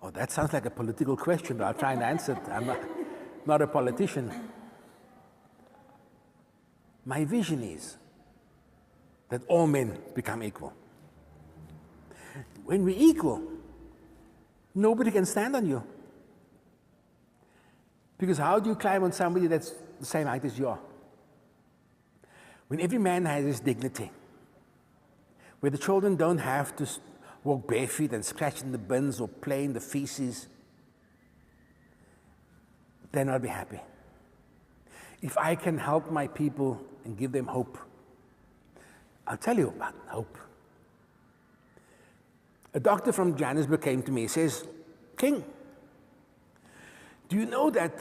Oh, that sounds like a political question, but I'll try and answer it. I'm not a politician. My vision is that all men become equal. When we're equal, nobody can stand on you. Because how do you climb on somebody that's the same height as you are? When every man has his dignity, where the children don't have to walk barefoot and scratch in the bins or play in the feces, then I'll be happy. If I can help my people and give them hope, I'll tell you about hope. A doctor from Johannesburg came to me. He says, King, do you know that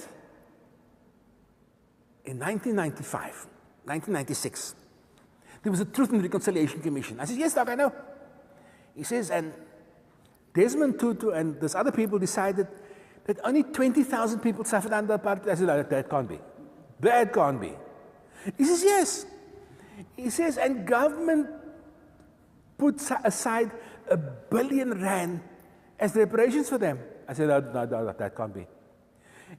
in 1996, there was a Truth and Reconciliation Commission? I said, yes, Doc, I know. He says, and Desmond Tutu and those other people decided that only 20,000 people suffered under apartheid. I said, no, that can't be. That can't be. He says, yes. He says, and government put aside R1 billion as reparations for them. I said, no, that can't be.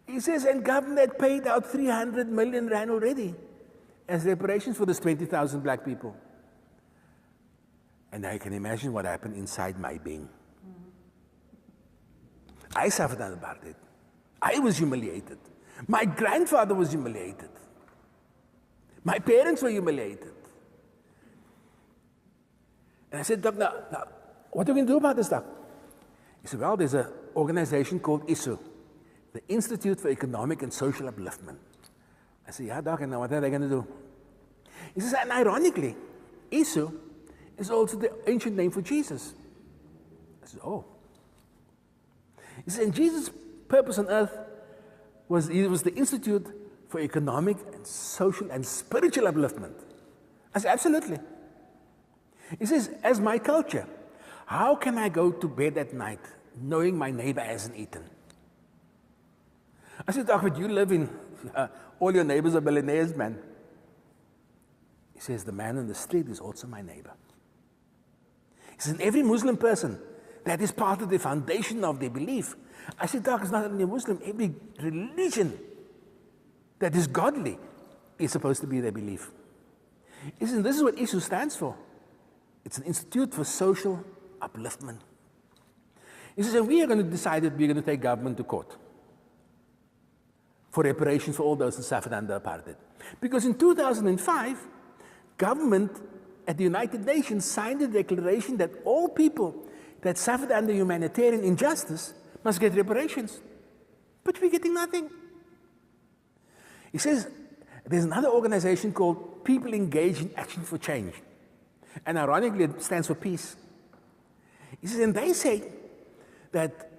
He says, and government paid out 300 million rand already as reparations for those 20,000 black people. And I can imagine what happened inside my being. I suffered under apartheid. I was humiliated. My grandfather was humiliated. My parents were humiliated. And I said, Doc, now what are we going to do about this, Doc? He said, well, there's an organization called ISU, the Institute for Economic and Social Upliftment. I said, yeah, Doc, and now what are they going to do? He says, and ironically, ISU is also the ancient name for Jesus. I said, oh. He said, and Jesus' purpose on earth was the Institute for Economic and Social and Spiritual Upliftment. I said, absolutely. He says, as my culture, how can I go to bed at night knowing my neighbor hasn't eaten? I said, Doc, but you live in, all your neighbors are billionaires, man. He says, the man on the street is also my neighbor. He says, every Muslim person, that is part of the foundation of their belief. I said, Doc, it's not only a Muslim, every religion that is godly is supposed to be their belief. He says, this is what ISU stands for. It's an Institute for Social Upliftment. He says, and we are going to decide that we're going to take government to court for reparations for all those who suffered under apartheid. Because in 2005, government at the United Nations signed a declaration that all people that suffered under humanitarian injustice must get reparations. But we're getting nothing. He says, there's another organization called People Engaged in Action for Change. And ironically, it stands for peace. He says, and they say that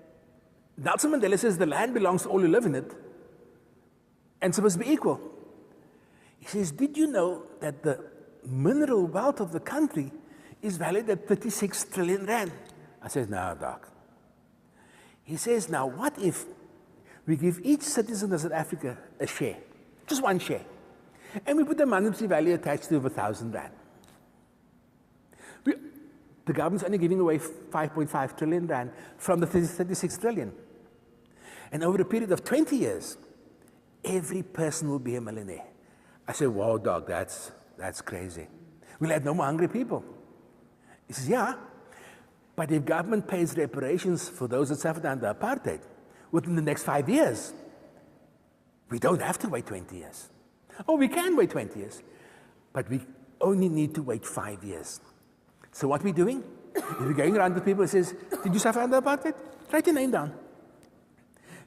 Nelson Mandela says the land belongs to all who live in it and supposed to be equal. He says, did you know that the mineral wealth of the country is valued at 36 trillion rand? I said, no, Doc. He says, now what if we give each citizen of South Africa a share, just one share, and we put the monetary value attached to over 1,000 rand? The government's only giving away 5.5 trillion rand from the 36 trillion. And over a period of 20 years, every person will be a millionaire. I said, wow, Doc, that's crazy. We'll have no more hungry people. He says, yeah, but if government pays reparations for those that suffered under apartheid within the next 5 years, we don't have to wait 20 years. Oh, we can wait 20 years, but we only need to wait 5 years. So what we're doing, if we're going around to people and says, did you suffer under apartheid? Write your name down.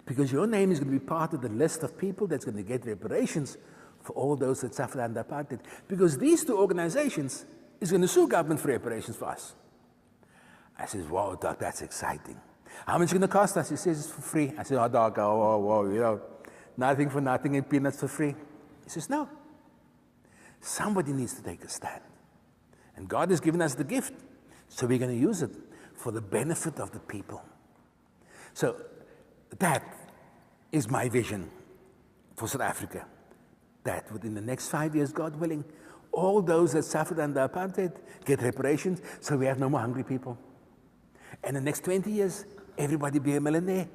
Because your name is going to be part of the list of people that's going to get reparations for all those that suffered under apartheid. Because these two organizations is going to sue government for reparations for us. I says, wow, Doc, that's exciting. How much is it going to cost us? He says, it's for free. I said, oh, Doc, whoa, nothing for nothing and peanuts for free. He says, no. Somebody needs to take a stand. And God has given us the gift, so we're going to use it for the benefit of the people. So that is my vision for South Africa, that within the next 5 years, God willing, all those that suffered under apartheid get reparations, so we have no more hungry people. And the next 20 years, everybody be a millionaire.